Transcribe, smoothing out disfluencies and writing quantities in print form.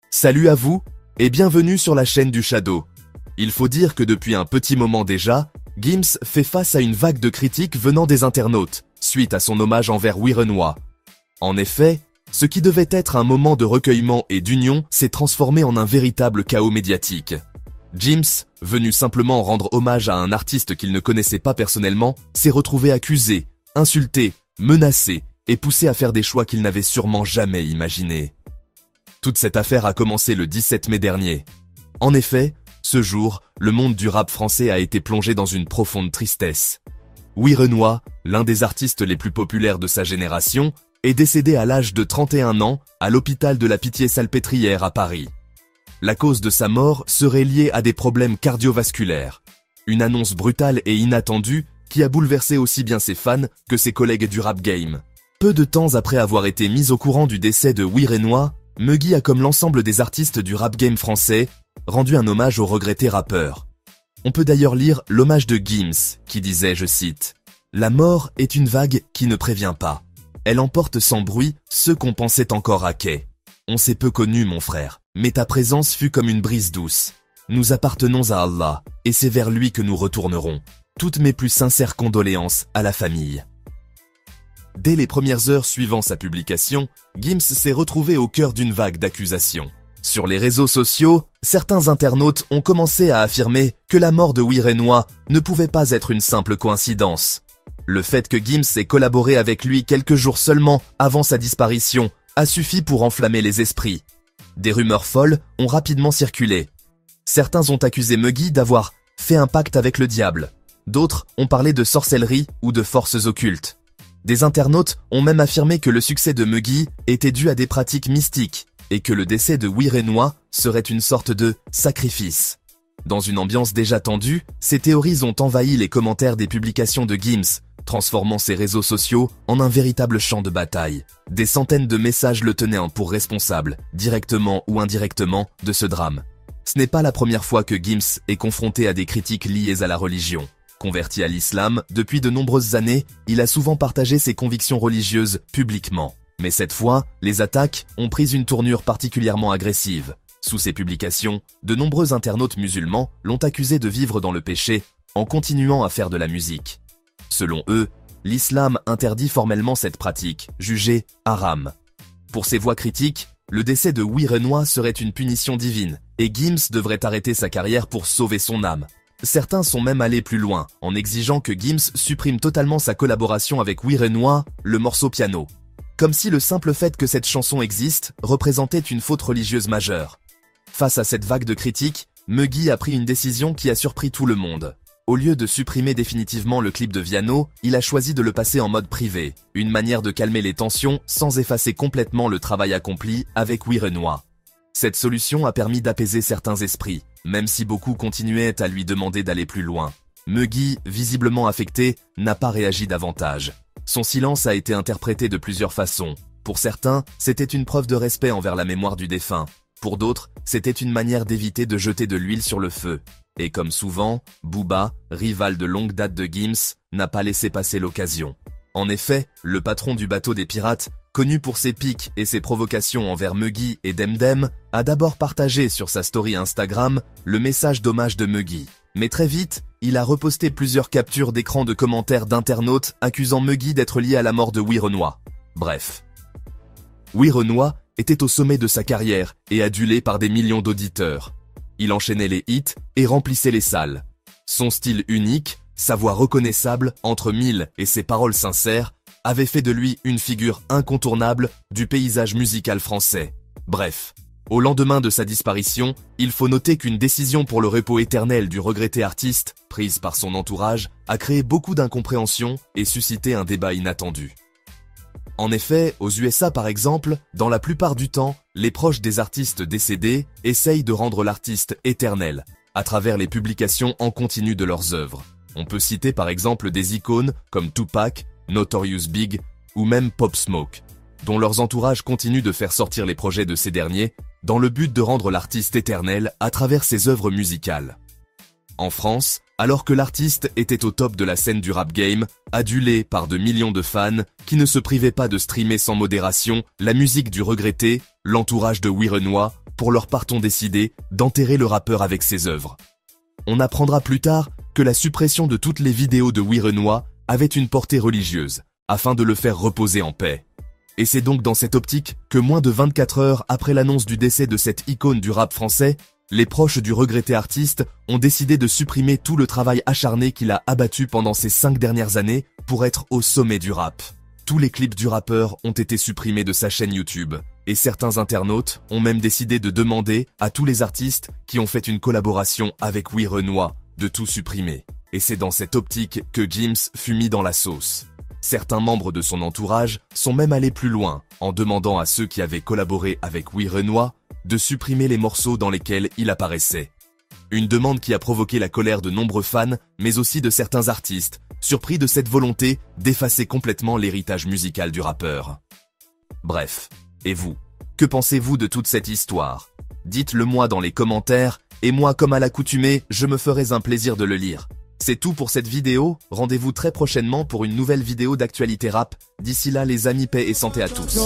Salut à vous, et bienvenue sur la chaîne du Shadow. Il faut dire que depuis un petit moment déjà, Gims fait face à une vague de critiques venant des internautes, suite à son hommage envers Werenoi. En effet, ce qui devait être un moment de recueillement et d'union s'est transformé en un véritable chaos médiatique. Gims, venu simplement rendre hommage à un artiste qu'il ne connaissait pas personnellement, s'est retrouvé accusé, insulté, menacé et poussé à faire des choix qu'il n'avait sûrement jamais imaginés. Toute cette affaire a commencé le 17 mai dernier. En effet, ce jour, le monde du rap français a été plongé dans une profonde tristesse. Werenoi, l'un des artistes les plus populaires de sa génération, est décédé à l'âge de 31 ans à l'hôpital de la Pitié-Salpêtrière à Paris. La cause de sa mort serait liée à des problèmes cardiovasculaires. Une annonce brutale et inattendue qui a bouleversé aussi bien ses fans que ses collègues du rap game. Peu de temps après avoir été mis au courant du décès de Werenoi, Muggy a, comme l'ensemble des artistes du rap game français, rendu un hommage au regretté rappeur. On peut d'ailleurs lire l'hommage de Gims, qui disait, je cite, « La mort est une vague qui ne prévient pas. Elle emporte sans bruit ceux qu'on pensait encore à quai. On s'est peu connus, mon frère, mais ta présence fut comme une brise douce. Nous appartenons à Allah, et c'est vers lui que nous retournerons. Toutes mes plus sincères condoléances à la famille. » Dès les premières heures suivant sa publication, Gims s'est retrouvé au cœur d'une vague d'accusations. Sur les réseaux sociaux, certains internautes ont commencé à affirmer que la mort de Werenoi ne pouvait pas être une simple coïncidence. Le fait que Gims ait collaboré avec lui quelques jours seulement avant sa disparition a suffi pour enflammer les esprits. Des rumeurs folles ont rapidement circulé. Certains ont accusé Muggy d'avoir fait un pacte avec le diable. D'autres ont parlé de sorcellerie ou de forces occultes. Des internautes ont même affirmé que le succès de Muggy était dû à des pratiques mystiques et que le décès de Werenoi serait une sorte de sacrifice. Dans une ambiance déjà tendue, ces théories ont envahi les commentaires des publications de Gims, transformant ses réseaux sociaux en un véritable champ de bataille. Des centaines de messages le tenaient pour responsable, directement ou indirectement, de ce drame. Ce n'est pas la première fois que Gims est confronté à des critiques liées à la religion. Converti à l'islam, depuis de nombreuses années, il a souvent partagé ses convictions religieuses publiquement. Mais cette fois, les attaques ont pris une tournure particulièrement agressive. Sous ses publications, de nombreux internautes musulmans l'ont accusé de vivre dans le péché en continuant à faire de la musique. Selon eux, l'islam interdit formellement cette pratique, jugée haram. Pour ces voix critiques, le décès de Werenoi serait une punition divine, et Gims devrait arrêter sa carrière pour sauver son âme. Certains sont même allés plus loin, en exigeant que Gims supprime totalement sa collaboration avec Werenoi, le morceau piano. Comme si le simple fait que cette chanson existe représentait une faute religieuse majeure. Face à cette vague de critiques, Muggy a pris une décision qui a surpris tout le monde. Au lieu de supprimer définitivement le clip de Viano, il a choisi de le passer en mode privé, une manière de calmer les tensions sans effacer complètement le travail accompli avec Werenoi. Cette solution a permis d'apaiser certains esprits, même si beaucoup continuaient à lui demander d'aller plus loin. Muggy, visiblement affecté, n'a pas réagi davantage. Son silence a été interprété de plusieurs façons. Pour certains, c'était une preuve de respect envers la mémoire du défunt. Pour d'autres, c'était une manière d'éviter de jeter de l'huile sur le feu. Et comme souvent, Booba, rival de longue date de Gims, n'a pas laissé passer l'occasion. En effet, le patron du bateau des pirates, connu pour ses piques et ses provocations envers Muggy et Demdem, a d'abord partagé sur sa story Instagram le message d'hommage de Muggy. Mais très vite, il a reposté plusieurs captures d'écran de commentaires d'internautes accusant Muggy d'être lié à la mort de Werenoi. Bref. Werenoi était au sommet de sa carrière et adulé par des millions d'auditeurs. Il enchaînait les hits et remplissait les salles. Son style unique, sa voix reconnaissable entre mille et ses paroles sincères, avait fait de lui une figure incontournable du paysage musical français. Bref, au lendemain de sa disparition, il faut noter qu'une décision pour le repos éternel du regretté artiste, prise par son entourage, a créé beaucoup d'incompréhension et suscité un débat inattendu. En effet, aux USA par exemple, dans la plupart du temps, les proches des artistes décédés essayent de rendre l'artiste éternel, à travers les publications en continu de leurs œuvres. On peut citer par exemple des icônes comme Tupac, Notorious Big ou même Pop Smoke, dont leurs entourages continuent de faire sortir les projets de ces derniers dans le but de rendre l'artiste éternel à travers ses œuvres musicales. En France, alors que l'artiste était au top de la scène du rap game, adulé par de millions de fans qui ne se privaient pas de streamer sans modération la musique du regretté, l'entourage de Werenoi, pour leur part ont décidé d'enterrer le rappeur avec ses œuvres. On apprendra plus tard que la suppression de toutes les vidéos de Werenoi avait une portée religieuse, afin de le faire reposer en paix. Et c'est donc dans cette optique que moins de 24 heures après l'annonce du décès de cette icône du rap français, les proches du regretté artiste ont décidé de supprimer tout le travail acharné qu'il a abattu pendant ces 5 dernières années pour être au sommet du rap. Tous les clips du rappeur ont été supprimés de sa chaîne YouTube, et certains internautes ont même décidé de demander à tous les artistes qui ont fait une collaboration avec Werenoi de tout supprimer. Et c'est dans cette optique que Gims fut mis dans la sauce. Certains membres de son entourage sont même allés plus loin, en demandant à ceux qui avaient collaboré avec Werenoi de supprimer les morceaux dans lesquels il apparaissait. Une demande qui a provoqué la colère de nombreux fans, mais aussi de certains artistes, surpris de cette volonté d'effacer complètement l'héritage musical du rappeur. Bref, et vous, que pensez-vous de toute cette histoire? Dites-le moi dans les commentaires, et moi comme à l'accoutumée, je me ferai un plaisir de le lire. C'est tout pour cette vidéo, rendez-vous très prochainement pour une nouvelle vidéo d'actualité rap. D'ici là les amis, paix et santé à tous.